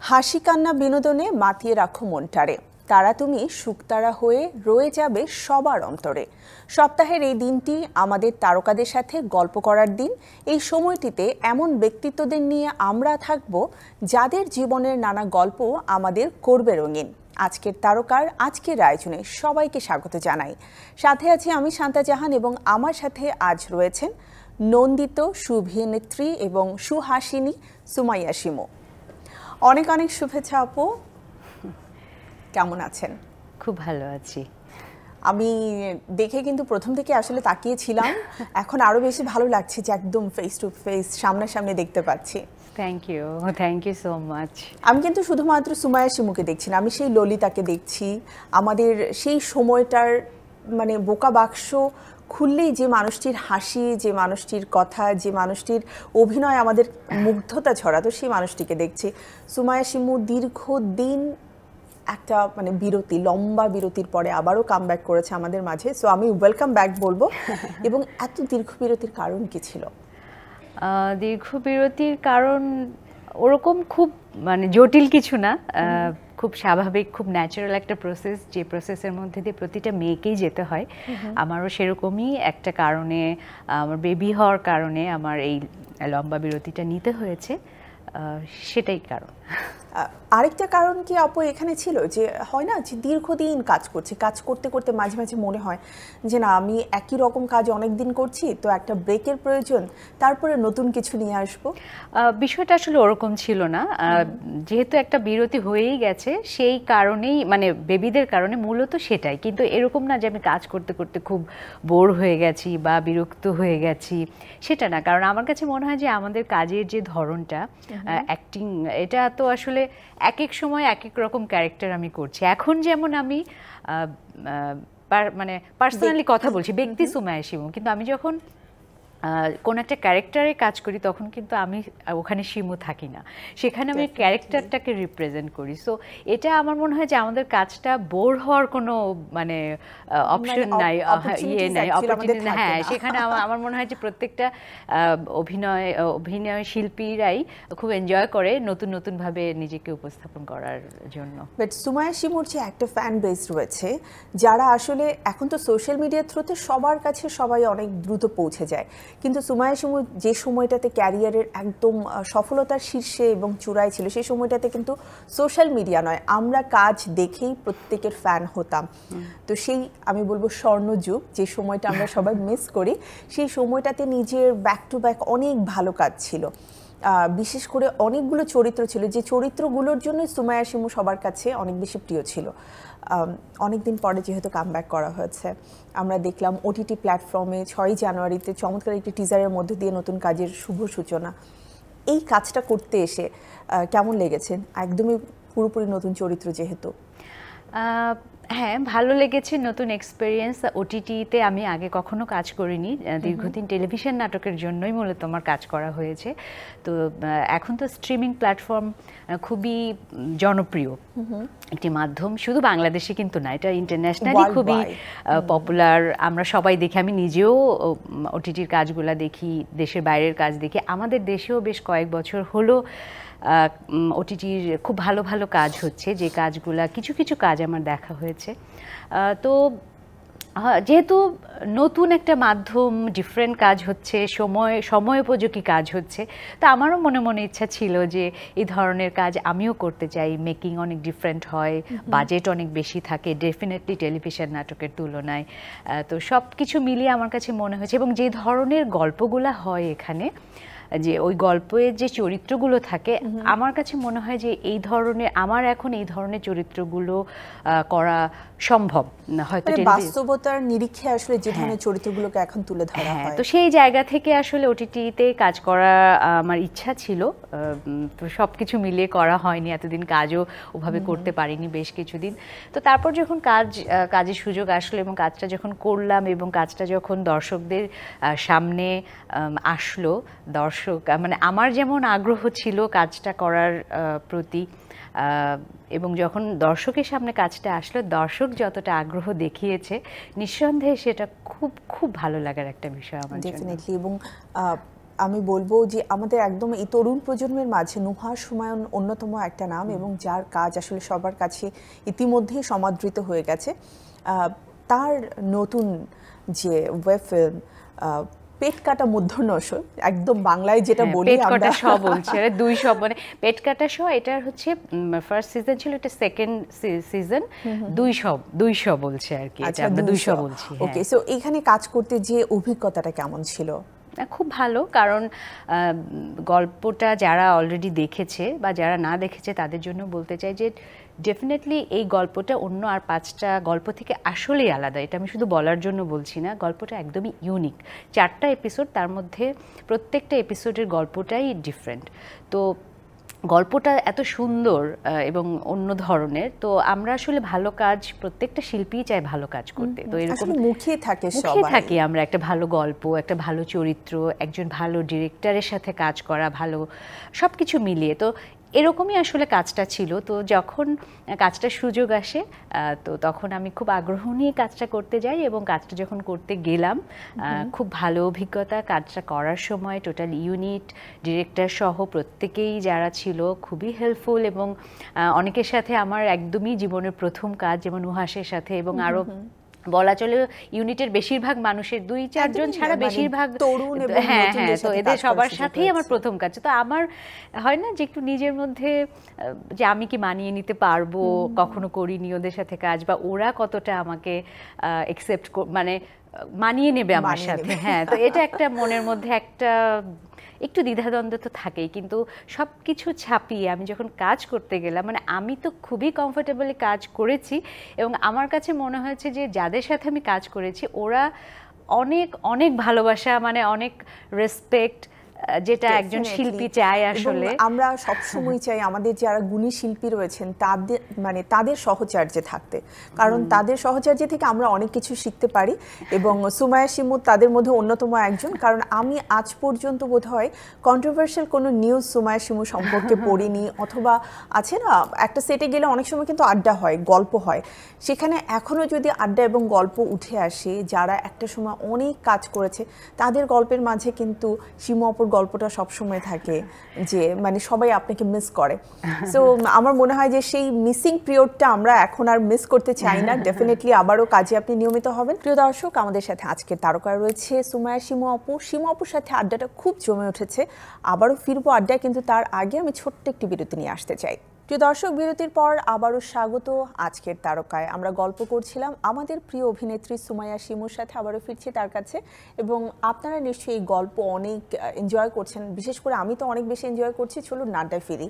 হাসি কান্না বিনোদনে মাতিয়ে রাখো মনটারে, তারা তুমি শুকতারা হয়ে রয়ে যাবে সবার অন্তরে। সপ্তাহের এই দিনটি আমাদের তারকাদের সাথে গল্প করার দিন। এই সময়টিতে এমন ব্যক্তিত্বদের নিয়ে আমরা থাকব যাদের জীবনের নানা গল্প আমাদের করবে রঙিন। আজকের তারকার আজকের আয়োজনে সবাইকে স্বাগত জানাই। সাথে আছি আমি শান্তা জাহান এবং আমার সাথে আজ রয়েছেন নন্দিত সুভিনেত্রী এবং সুহাসিনী সুমাইয়া শিমু। অনেক অনেক শুভেচ্ছা আপু, কেমন আছেন? খুব ভালো আছি। আমি দেখে কিন্তু প্রথম থেকে আসলে তাকিয়েছিলাম, এখন আরো বেশি ভালো লাগছে যে একদম ফেস টু ফেস সামনাসামনি দেখতে পাচ্ছি। Thank you so much. আমি কিন্তু শুধুমাত্র সুমাইয়া শিমুকে দেখছি না, আমি সেই ললিতাকে দেখছি। আমাদের সেই সময়টার মানে বোকা বাক্স খুললেই যে মানুষটির হাসি, যে মানুষটির কথা, যে মানুষটির অভিনয় আমাদের মুগ্ধতা ছড়াতো, সেই মানুষটিকে দেখছি। সুমাইয়া শিমু দীর্ঘদিন একটা মানে বিরতি, লম্বা বিরতির পরে আবারও কামব্যাক করেছে আমাদের মাঝে। সো আমি ওয়েলকাম ব্যাক বলবো। এবং এত দীর্ঘ বিরতির কারণ কি ছিল? দীর্ঘ বিরতির কারণ ওরকম খুব মানে জটিল কিছু না, খুব স্বাভাবিক, খুব ন্যাচারাল একটা প্রসেস, যে প্রসেসের মধ্যে দিয়ে প্রতিটা মেয়েকেই যেতে হয়। আমারও সেরকমই একটা কারণে, আমার বেবি হওয়ার কারণে আমার এই লম্বা বিরতিটা নিতে হয়েছে, সেটাই কারণ। আরেকটা কারণ কি আপু এখানে ছিল যে হয় না যে দীর্ঘদিন কাজ করছে, কাজ করতে করতে মাঝে মাঝে মনে হয় যে না, আমি একই রকম কাজ অনেক দিন করছি, তো একটা ব্রেকের প্রয়োজন, তারপরে নতুন কিছু নিয়ে আসবো। বিষয়টা আসলে ওরকম ছিল না, যেহেতু একটা বিরতি হয়েই গেছে সেই কারণেই, মানে বেবিদের কারণে মূলত সেটাই। কিন্তু এরকম না যে আমি কাজ করতে করতে খুব বোর হয়ে গেছি বা বিরক্ত হয়ে গেছি, সেটা না। কারণ আমার কাছে মনে হয় যে আমাদের কাজের যে ধরনটা, অ্যাক্টিং, এটা তো আসলে এক এক সময় এক এক রকম ক্যারেক্টার আমি করছি। এখন যেমন আমি মানে পার্সোনালি কথা বলছি, ব্যক্তি সুমাইয়া শিমু, কিন্তু আমি যখন কোন একটা ক্যারেক্টারে কাজ করি তখন কিন্তু আমি ওখানে শিমু থাকি না, সেখানে আমি ক্যারেক্টারটাকে রিপ্রেজেন্ট করি। সো এটা আমার মনে হয় যে আমাদের কাজটা বোর হওয়ার কোনো মানে অপশন নাই, ইয়ে নাই, অপরচুনিটি। হ্যাঁ, সেখানে আমার মনে হয় যে প্রত্যেকটা অভিনয় শিল্পীরাই খুব এনজয় করে নতুন নতুনভাবে নিজেকে উপস্থাপন করার জন্য। বাট সুমাইয়া শিমুর যে একটা ফ্যান বেস রয়েছে, যারা আসলে এখন তো সোশ্যাল মিডিয়ার থ্রুতে সবার কাছে সবাই অনেক দ্রুত পৌঁছে যায়, কিন্তু সুমাইয়া শিমু যে সময়টাতে ক্যারিয়ারের একদম সফলতার শীর্ষে এবং চূড়ায় ছিল, সেই সময়টাতে কিন্তু সোশ্যাল মিডিয়া নয়, আমরা কাজ দেখেই প্রত্যেকের ফ্যান হতাম। তো সেই আমি বলবো স্বর্ণযুগ, যে সময়টা আমরা সবাই মিস করি, সেই সময়টাতে নিজের ব্যাক টু ব্যাক অনেক ভালো কাজ ছিল। বিশেষ করে অনেকগুলো চরিত্র ছিল, যে চরিত্রগুলোর জন্য সুমাইয়া শিমু সবার কাছে অনেক বেশি প্রিয় ছিল। অনেকদিন পরে যেহেতু কামব্যাক করা হয়েছে, আমরা দেখলাম ওটিটি প্ল্যাটফর্মে 6ই জানুয়ারিতে চমৎকার একটি টিজারের মধ্যে দিয়ে নতুন কাজের শুভ সূচনা। এই কাজটা করতে এসে কেমন লেগেছে? একদমই পুরোপুরি নতুন চরিত্র যেহেতু। হ্যাঁ, ভালো লেগেছে, নতুন এক্সপেরিয়েন্স। ওটিটিতে আমি আগে কখনো কাজ করিনি, দীর্ঘদিন টেলিভিশন নাটকের জন্যই মূলত আমার কাজ করা হয়েছে। তো এখন তো স্ট্রিমিং প্ল্যাটফর্ম খুবই জনপ্রিয় একটি মাধ্যম, শুধু বাংলাদেশে কিন্তু না, এটা ইন্টারন্যাশনালি খুবই পপুলার। আমরা সবাই দেখি, আমি নিজেও ওটিটির কাজগুলো দেখি, দেশের বাইরের কাজ দেখি। আমাদের দেশেও বেশ কয়েক বছর হলো ওটিটির খুব ভালো ভালো কাজ হচ্ছে, যে কাজগুলা কিছু কিছু কাজ আমার দেখা হয়েছে। তো যেহেতু নতুন একটা মাধ্যম, ডিফারেন্ট কাজ হচ্ছে, সময় উপযোগী কাজ হচ্ছে, তো আমারও মনে মনে ইচ্ছা ছিল যে এই ধরনের কাজ আমিও করতে চাই। মেকিং অনেক ডিফারেন্ট হয়, বাজেট অনেক বেশি থাকে ডেফিনেটলি টেলিভিশন নাটকের তুলনায়। তো সব কিছু মিলিয়ে আমার কাছে মনে হয়েছে, এবং যে ধরনের গল্পগুলো হয় এখানে, যে ওই গল্পের যে চরিত্রগুলো থাকে, আমার কাছে মনে হয় যে এই ধরনের, আমার এখন এই ধরনের চরিত্রগুলো করা সম্ভব হয়তো বাস্তবতার নিরিখে আসলে যে ধরনের চরিত্রগুলোকে এখন তুলে ধরা হয়। তো সেই জায়গা থেকে আসলে ওটিটিতে কাজ করা আমার ইচ্ছা ছিল। তো সব কিছু মিলিয়ে করা হয়নি, এতদিন কাজও ওভাবে করতে পারিনি বেশ কিছুদিন। তো তারপর যখন কাজের সুযোগ আসলো এবং কাজটা যখন করলাম এবং কাজটা যখন দর্শকদের সামনে আসলো, মানে আমার যেমন আগ্রহ ছিল কাজটা করার প্রতি, এবং যখন দর্শকের সামনে কাজটা আসলো, দর্শক যতটা আগ্রহ দেখিয়েছে, নিঃসন্দেহে সেটা খুব খুব ভালো লাগার একটা বিষয় আমার জন্য। ডেফিনেটলি। এবং আমি বলবো যে আমাদের একদম এই তরুণ প্রজন্মের মাঝে নুহা সুমায়ন অন্যতম একটা নাম, এবং যার কাজ আসলে সবার কাছে ইতিমধ্যেই সমাদৃত হয়ে গেছে। তার নতুন যে ওয়েব ফিল্ম পেট কাটা মধ্যনশ, একদম বাংলায় যেটা বলি পেট আমরা কাটা শ বলছে, দুই শ, মানে পেট কাটা শ এটার হচ্ছে ফার্স্ট সিজন ছিল, এটা সেকেন্ড সিজন, দুই শ বলছে আর কি, এটা আমরা দুই শ বলছি। ওকে, সো এখানে কাজ করতে যে অভিজ্ঞতাটা কেমন ছিল? খুব ভালো, কারণ গল্পটা যারা অলরেডি দেখেছে বা যারা না দেখেছে তাদের জন্য বলতে চাই যে ডেফিনেটলি এই গল্পটা অন্য আর 5টা গল্প থেকে আসলেই আলাদা। এটা আমি শুধু বলার জন্য বলছি না, গল্পটা একদমই ইউনিক। 4টা এপিসোড, তার মধ্যে প্রত্যেকটা এপিসোডের গল্পটাই ডিফারেন্ট। তো গল্পটা এত সুন্দর এবং অন্য ধরনের, তো আমরা আসলে ভালো কাজ, প্রত্যেকটা শিল্পী চায় ভালো কাজ করতে। তো এরকম মুখিয়ে থাকি আমরা একটা ভালো গল্প, একটা ভালো চরিত্র, একজন ভালো ডিরেক্টরের সাথে কাজ করা, ভালো সবকিছু মিলিয়ে। তো এরকমই আসলে কাজটা ছিল। তো যখন কাজটার সুযোগ আসে তো তখন আমি খুব আগ্রহ নিয়ে কাজটা করতে যাই, এবং কাজটা যখন করতে গেলাম খুব ভালো অভিজ্ঞতা। কাজটা করার সময় টোটাল ইউনিট, ডিরেক্টর সহ প্রত্যেকেই যারা ছিল খুবই হেল্পফুল, এবং অনেকের সাথে আমার একদমই জীবনের প্রথম কাজ, যেমন নুহাসের সাথে, এবং আরও বলা চলে ইউনিটের বেশিরভাগ মানুষের 2-4 জন ছাড়া বেশিরভাগ তরুণ, হ্যাঁ, তো এদের সবার সাথেই আমার প্রথম কাজ। তো আমার হয় না যে একটু নিজের মধ্যে যে আমি কি মানিয়ে নিতে পারবো, কখনো করিনি ওদের সাথে কাজ, বা ওরা কতটা আমাকে একসেপ্ট মানে মানিয়ে নেবে আমার সাথে। হ্যাঁ, তো এটা একটা মনের মধ্যে একটা একটু দ্বিধাদ্বন্দ্ব তো থাকেই, কিন্তু সব কিছু ছাপিয়ে আমি যখন কাজ করতে গেলাম, মানে আমি তো খুবই কমফোর্টেবলি কাজ করেছি, এবং আমার কাছে মনে হয়েছে যে যাদের সাথে আমি কাজ করেছি ওরা অনেক অনেক ভালোবাসা, মানে অনেক রেসপেক্ট, যেটা একজন শিল্পী চায় আসলে। আমরা সব সময় চাই আমাদের যারা গুণী শিল্পী রয়েছেন তাদের তাদের সহচর্যে থাকতে, কারণ তাদের সহচর্যে থেকে আমরা অনেক কিছু শিখতে পারি, এবং সুমাইয়া শিমু তাদের মধ্যে অন্যতম একজন। কারণ আমি আজ পর্যন্ত বোধহয় কন্ট্রোভার্সিয়াল কোনো নিউজ সুমাইয়া শিমু সম্পর্কে পড়িনি, অথবা আছে না একটা সেটে গেলে অনেক সময় কিন্তু আড্ডা হয়, গল্প হয়, সেখানে এখনো যদি আড্ডা এবং গল্প উঠে আসে, যারা একটা সময় অনেক কাজ করেছে তাদের গল্পের মাঝে কিন্তু শিমু অপর গল্পটা সবসময় থাকে, যে মানে সবাই আপনাকে মিস করে। সো আমার মনে হয় যে সেই মিসিং পিরিয়ডটা আমরা এখন আর মিস করতে চাই না। ডেফিনেটলি আবারও কাজে আপনি নিয়মিত হবেন। প্রিয় দর্শক, আমাদের সাথে আজকের তারকায় রয়েছে সুমাইয়া শিমু আপু। শিমু আপুর সাথে আড্ডাটা খুব জমে উঠেছে, আবারও ফিরবো আড্ডায়, কিন্তু তার আগে আমি ছোট্ট একটি বিরতি নিয়ে আসতে চাই। প্রিয় দর্শক, বিরতির পর আবারও স্বাগত আজকের তারকায়। আমরা গল্প করছিলাম আমাদের প্রিয় অভিনেত্রী সুমাইয়া শিমুর সাথে, আবারও ফিরছি তার কাছে, এবং আপনারা নিশ্চয়ই এই গল্প অনেক এনজয় করছেন, বিশেষ করে আমি তো অনেক বেশি এনজয় করছি। চলুন নাড্ডায় ফিরি।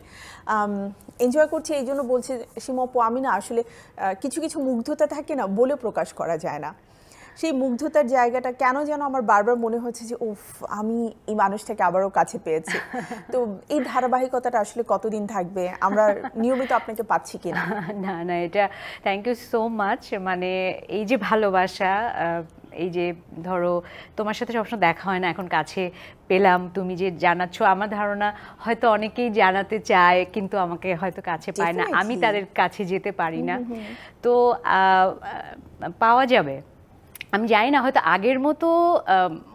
এনজয় করছি এই জন্য বলছি শিমু আপু, আমি না আসলে কিছু কিছু মুগ্ধতা থাকে না, বলে প্রকাশ করা যায় না, সেই মুগ্ধতার জায়গাটা কেন যেন আমার বারবার মনে হচ্ছে যে উফ, আমি এই মানুষটাকে আবারও কাছে পেয়েছি। তো এই ধারাবাহিকতাটা আসলে কতদিন থাকবে, আমরা নিয়মিত আপনাকে পাচ্ছি কিনা? না না, এটা থ্যাংক ইউ সো মাচ। মানে এই যে ভালোবাসা, এই যে ধরো তোমার সাথে সবসময় দেখা হয় না, এখন কাছে পেলাম, তুমি যে জানাচ্ছ, আমার ধারণা হয়তো অনেকেই জানাতে চায় কিন্তু আমাকে হয়তো কাছে পায় না, আমি তাদের কাছে যেতে পারি না। তো পাওয়া যাবে, আমি জানি না হয়তো আগের মতো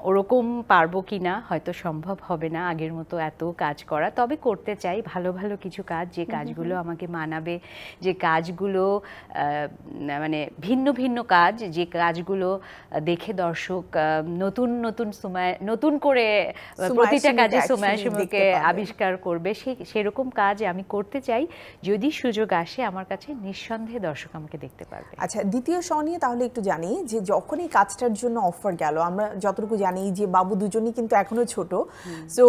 ওরকম পারবো কি না, হয়তো সম্ভব হবে না আগের মতো এত কাজ করা, তবে করতে চাই ভালো ভালো কিছু কাজ, যে কাজগুলো আমাকে মানাবে, যে কাজগুলো মানে ভিন্ন ভিন্ন কাজ, যে কাজগুলো দেখে দর্শক নতুন নতুন নতুন করে প্রতিটা কাজে সুমাইয়া শিমুকে আবিষ্কার করবে, সেরকম কাজ আমি করতে চাই। যদি সুযোগ আসে আমার কাছে, নিঃসন্দেহে দর্শক আমাকে দেখতে পারবে। আচ্ছা, দ্বিতীয় শ নিয়ে তাহলে একটু জানি, যে যখন এই কাজটার জন্য অফার গেল, আমরা যতটুকু জানি যে বাবু দুজনই কিন্তু এখনো ছোট, সো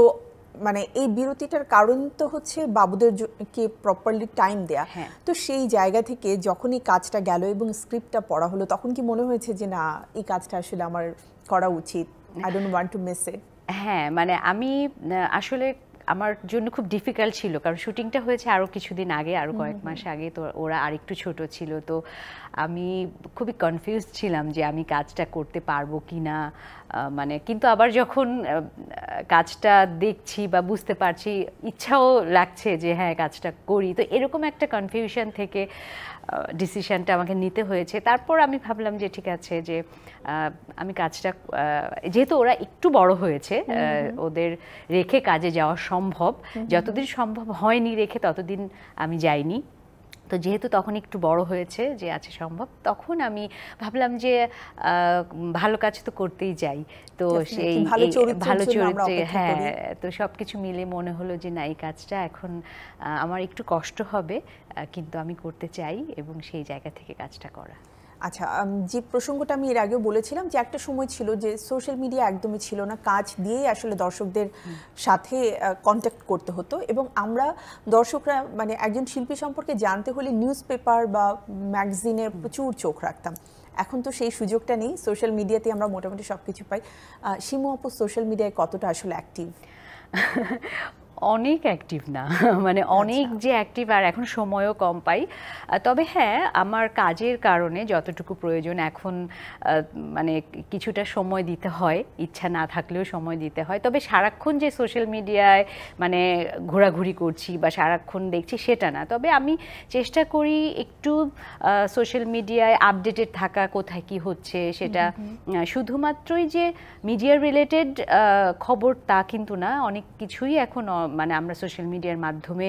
মানে এই বিরতিটার কারণ তো হচ্ছে বাবুদেরকে প্রপারলি টাইম দেয়া। তো সেই জায়গা থেকে যখন এই কাজটা গেল এবং স্ক্রিপ্টটা পড়া হলো, তখন কি মনে হয়েছে যে না, এই কাজটা আসলে আমার করা উচিত, I don't want to miss it? হ্যাঁ, মানে আমি আসলে আমার জন্য খুব ডিফিকাল্ট ছিল, কারণ শুটিংটা হয়েছে আরও কিছুদিন আগে, আরও কয়েক মাস আগে, তো ওরা আরেকটু ছোট ছিল, তো আমি খুবই কনফিউজ ছিলাম যে আমি কাজটা করতে পারবো কি না। মানে কিন্তু আবার যখন কাজটা দেখছি বা বুঝতে পারছি, ইচ্ছাও লাগছে যে হ্যাঁ কাজটা করি, তো এরকম একটা কনফিউশন থেকে ডিসিশনটা আমাকে নিতে হয়েছে। তারপর আমি ভাবলাম যে ঠিক আছে, যে আমি কাজটা, যেহেতু ওরা একটু বড় হয়েছে, ওদের রেখে কাজে যাওয়া সম্ভব, যতদিন সম্ভব হয়নি রেখে ততদিন আমি যাইনি। তো যেহেতু তখন একটু বড় হয়েছে যে আছে সম্ভব, তখন আমি ভাবলাম যে ভালো কাজ তো করতেই যাই, তো সেই ভালো চরিত্রে, হ্যাঁ, তো সব কিছু মিলে মনে হলো যে না, এই কাজটা এখন আমার একটু কষ্ট হবে, কিন্তু আমি করতে চাই এবং সেই জায়গা থেকে কাজটা করা। আচ্ছা, যে প্রসঙ্গটা আমি এর আগেও বলেছিলাম যে একটা সময় ছিল যে সোশ্যাল মিডিয়া একদমই ছিল না, কাজ দিয়েই আসলে দর্শকদের সাথে কন্ট্যাক্ট করতে হতো, এবং আমরা দর্শকরা মানে একজন শিল্পী সম্পর্কে জানতে হলে নিউজ পেপার বা ম্যাগাজিনে প্রচুর চোখ রাখতাম। এখন তো সেই সুযোগটা নেই, সোশ্যাল মিডিয়াতে আমরা মোটামুটি সব কিছু পাই। শিমু আপু সোশ্যাল মিডিয়ায় কতটা আসলে অ্যাক্টিভ? অনেক অ্যাক্টিভ না, মানে অনেক যে অ্যাক্টিভ, আর এখন সময়ও কম পাই। তবে হ্যাঁ, আমার কাজের কারণে যতটুকু প্রয়োজন এখন মানে কিছুটা সময় দিতে হয়, ইচ্ছা না থাকলেও সময় দিতে হয়। তবে সারাক্ষণ যে সোশ্যাল মিডিয়ায় মানে ঘোরাঘুরি করছি বা সারাক্ষণ দেখছি সেটা না, তবে আমি চেষ্টা করি একটু সোশ্যাল মিডিয়ায় আপডেটেড থাকা, কোথায় কি হচ্ছে সেটা। শুধুমাত্রই যে মিডিয়া রিলেটেড খবর তা কিন্তু না, অনেক কিছুই এখন মানে আমরা সোশ্যাল মিডিয়ার মাধ্যমে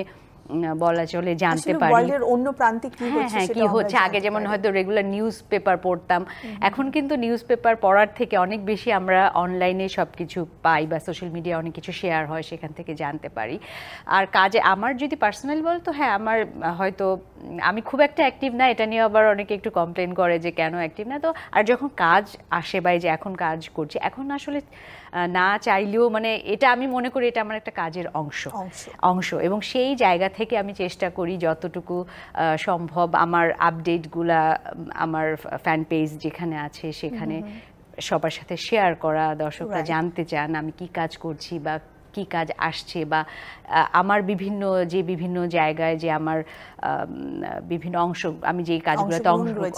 বলা চলে জানতে পারি অন্য প্রান্তে কি হচ্ছে, হ্যাঁ কি হচ্ছে। আগে যেমন হয়তো রেগুলার নিউজ পেপার পড়তাম, এখন কিন্তু নিউজ পেপার পড়ার থেকে অনেক বেশি আমরা অনলাইনে সব কিছু পাই বা সোশ্যাল মিডিয়া অনেক কিছু শেয়ার হয়, সেখান থেকে জানতে পারি। আর কাজে আমার যদি পার্সোনাল বলতো, হ্যাঁ আমার হয়তো আমি খুব একটা অ্যাক্টিভ না, এটা নিয়ে আবার অনেকে একটু কমপ্লেন করে যে কেন অ্যাক্টিভ না। তো আর যখন কাজ আসে বা যে এখন কাজ করছি, এখন আসলে না চাইলেও মানে এটা আমি মনে করি এটা আমার একটা কাজের অংশ এবং সেই জায়গা থেকে আমি চেষ্টা করি যতটুকু সম্ভব আমার আপডেটগুলা আমার ফ্যান পেজ যেখানে আছে সেখানে সবার সাথে শেয়ার করা। দর্শকরা জানতে চান আমি কি কাজ করছি বা কি কাজ আসছে, বা আমার বিভিন্ন জায়গায় যে আমার বিভিন্ন অংশ, আমি যে কাজগুলোতে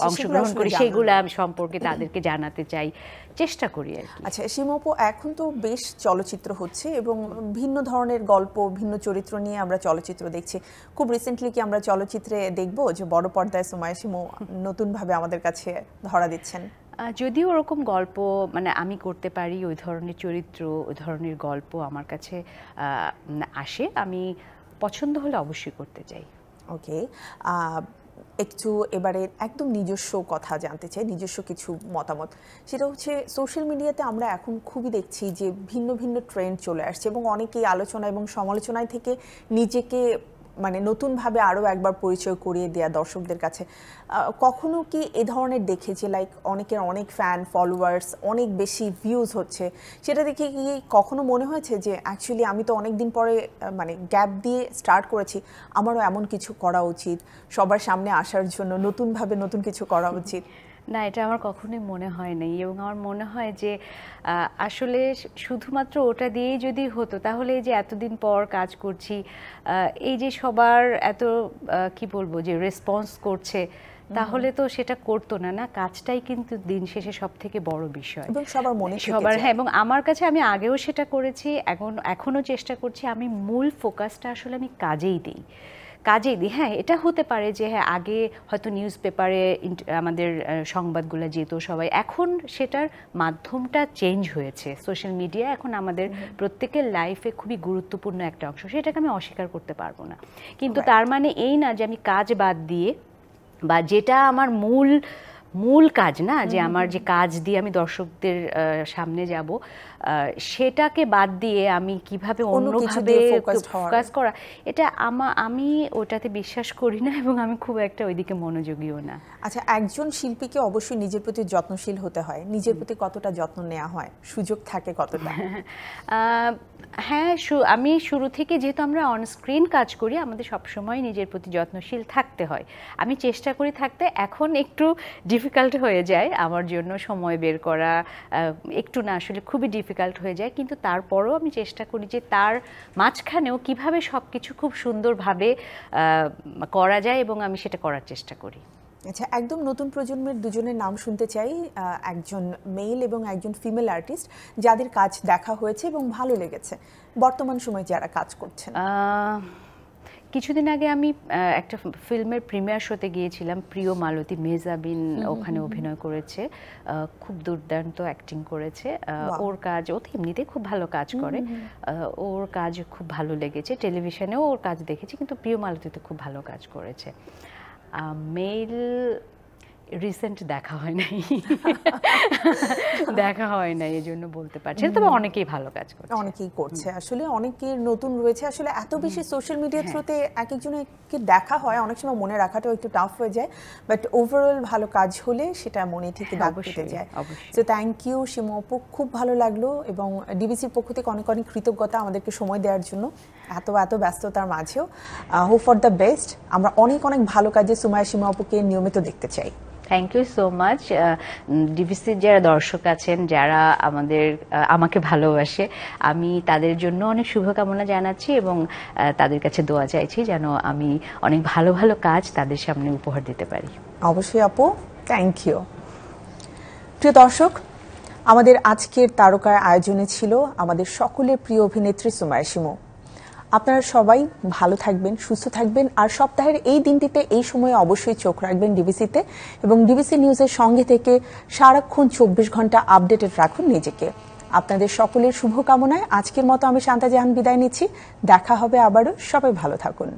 অংশগ্রহণ করি সেগুলো সম্পর্কে তাদেরকে জানাতে চাই, চেষ্টা করি আর কি। আচ্ছা শিমু আপু, এখন তো বেশ চলচ্চিত্র হচ্ছে এবং ভিন্ন ধরনের গল্প, ভিন্ন চরিত্র নিয়ে আমরা চলচ্চিত্র দেখছি। খুব রিসেন্টলি কি আমরা চলচ্চিত্রে দেখব যে বড় পর্দায় সুমাইয়া শিমু নতুনভাবে আমাদের কাছে ধরা দিচ্ছেন? যদিও ওরকম গল্প মানে আমি করতে পারি, ওই ধরনের চরিত্র, ওই ধরনের গল্প আমার কাছে আসে, আমি পছন্দ হলে অবশ্যই করতে চাই। ওকে, একটু এবারে একদম নিজস্ব কথা জানতে চাই, নিজস্ব কিছু মতামত। সেটা হচ্ছে সোশ্যাল মিডিয়াতে আমরা এখন খুবই দেখছি যে ভিন্ন ভিন্ন ট্রেন্ড চলে আসছে এবং অনেকেই আলোচনা এবং সমালোচনায় থেকে নিজেকে মানে নতুনভাবে আরও একবার পরিচয় করিয়ে দেয়া দর্শকদের কাছে। কখনো কি এ ধরনের দেখে যে লাইক অনেকের অনেক ফ্যান ফলোয়ার্স, অনেক বেশি ভিউজ হচ্ছে, সেটা দেখে কি কখনো মনে হয়েছে যে অ্যাকচুয়ালি আমি তো অনেক দিন পরে মানে গ্যাপ দিয়ে স্টার্ট করেছি, আমারও এমন কিছু করা উচিত, সবার সামনে আসার জন্য নতুনভাবে নতুন কিছু করা উচিত? না, এটা আমার কখনোই মনে হয় নাই, এবং আমার মনে হয় যে আসলে শুধুমাত্র ওটা দিয়েই যদি হতো তাহলে এই যে এতদিন পর কাজ করছি, এই যে সবার এত কি বলবো যে রেসপন্স করছে, তাহলে তো সেটা করতো না। না, কাজটাই কিন্তু দিন শেষে সব থেকে বড় বিষয় এবং সবার মনে সবার। হ্যাঁ, এবং আমার কাছে আমি আগেও সেটা করেছি, এখনও চেষ্টা করছি, আমি মূল ফোকাসটা আসলে আমি কাজেই দিই। হ্যাঁ, এটা হতে পারে যে হ্যাঁ আগে হয়তো নিউজ পেপারে আমাদের সংবাদগুলো যেত সবাই, এখন সেটার মাধ্যমটা চেঞ্জ হয়েছে, সোশ্যাল মিডিয়া এখন আমাদের প্রত্যেকের লাইফে খুবই গুরুত্বপূর্ণ একটা অংশ, সেটাকে আমি অস্বীকার করতে পারবো না। কিন্তু তার মানে এই না যে আমি কাজ বাদ দিয়ে বা যেটা আমার মূল কাজ না, যে আমার যে কাজ দিয়ে আমি দর্শকদের সামনে যাব, সেটাকে বাদ দিয়ে আমি কিভাবে অন্যভাবে ফোকাস করা, এটা আমি ওটাতে বিশ্বাস করি না এবং আমি খুব একটা ওইদিকে মনোযোগীও না। আচ্ছা, একজন শিল্পীকে অবশ্যই নিজের প্রতি যত্নশীল হতে হয়, নিজের প্রতি কতটা যত্ন নেওয়া হয়, সুযোগ থাকে কতটা? হ্যাঁ, আমি শুরু থেকে, যেহেতু আমরা অন স্ক্রিন কাজ করি, আমাদের সবসময় নিজের প্রতি যত্নশীল থাকতে হয়, আমি চেষ্টা করি থাকতে। এখন একটু ডিফিকাল্ট হয়ে যায় আমার জন্য সময় বের করা, একটু না আসলে খুবই ডিফিকাল্ট ডিফিকাল্ট হয়ে যায়, কিন্তু তারপরও আমি চেষ্টা করি যে তার মাঝখানেও কিভাবে সব কিছু খুব সুন্দরভাবে করা যায়, এবং আমি সেটা করার চেষ্টা করি। আচ্ছা, একদম নতুন প্রজন্মের দুজনের নাম শুনতে চাই, একজন মেল এবং একজন ফিমেল আর্টিস্ট যাদের কাজ দেখা হয়েছে এবং ভালো লেগেছে, বর্তমান সময়ে যারা কাজ করছেন। কিছুদিন আগে আমি একটা ফিল্মের প্রিমিয়ার শোতে গিয়েছিলাম, প্রিয় মালতী মেহজাবিন ওখানে অভিনয় করেছে, খুব দুর্দান্ত অ্যাক্টিং করেছে। ওর কাজ, ও তো এমনিতে খুব ভালো কাজ করে, ওর কাজ খুব ভালো লেগেছে। টেলিভিশনেও ওর কাজ দেখেছি, কিন্তু প্রিয় মালতীতে খুব ভালো কাজ করেছে। মেল রিসেন্ট দেখা হয় নাই, দেখা হয় নাই, এই জন্য বলতে পারছি না, তবে অনেকেই ভালো কাজ করছে, অনেকেই করছে। আসলে অনেকের নতুন রয়েছে, আসলে এত বেশি সোশ্যাল মিডিয়া থ্রুতে এক একজনকে দেখা হয়, অনেক সময় মনে রাখাটাও একটু টাফ হয়ে যায়, বাট ওভারঅল ভালো কাজ হলে সেটা মনে থেকে দাগ কেটে যায়। তো থ্যাংক ইউ শিমু আপু, খুব ভালো লাগলো, এবং ডিবিসির পক্ষ থেকে অনেক অনেক কৃতজ্ঞতা আমাদেরকে সময় দেওয়ার জন্য এত ব্যস্ততার মাঝেও। Hope for the best. আমরা অনেক অনেক ভালো কাজে সুমাইয়া শিমু আপুকে নিয়মিত দেখতে চাই। Thank you so much. ডিবিসির যারা দর্শক আছেন, যারা আমাকে ভালোবাসে, আমি তাদের জন্য অনেক শুভকামনা জানাচ্ছি, এবং তাদের কাছে দোয়া চাইছি যেন আমি অনেক ভালো ভালো কাজ তাদের সামনে উপহার দিতে পারি। অবশ্যই আপু, থ্যাংক ইউ। প্রিয় দর্শক, আমাদের আজকের তারকার আয়োজনে ছিল আমাদের সকলের প্রিয় অভিনেত্রী সুমাইয়া শিমু। আপনারা সবাই ভালো থাকবেন, সুস্থ থাকবেন, আর সপ্তাহের এই দিনটিতে এই সময়ে অবশ্যই চোখ রাখবেন ডিবিসিতে, এবং ডিবিসি নিউজের সঙ্গে থেকে সারাক্ষণ 24 ঘন্টা আপডেটেড রাখুন নিজেকে। আপনাদের সকলের শুভকামনায় আজকের মতো আমি শান্তা জাহান বিদায় নিচ্ছি। দেখা হবে আবারও। সবাই ভালো থাকুন।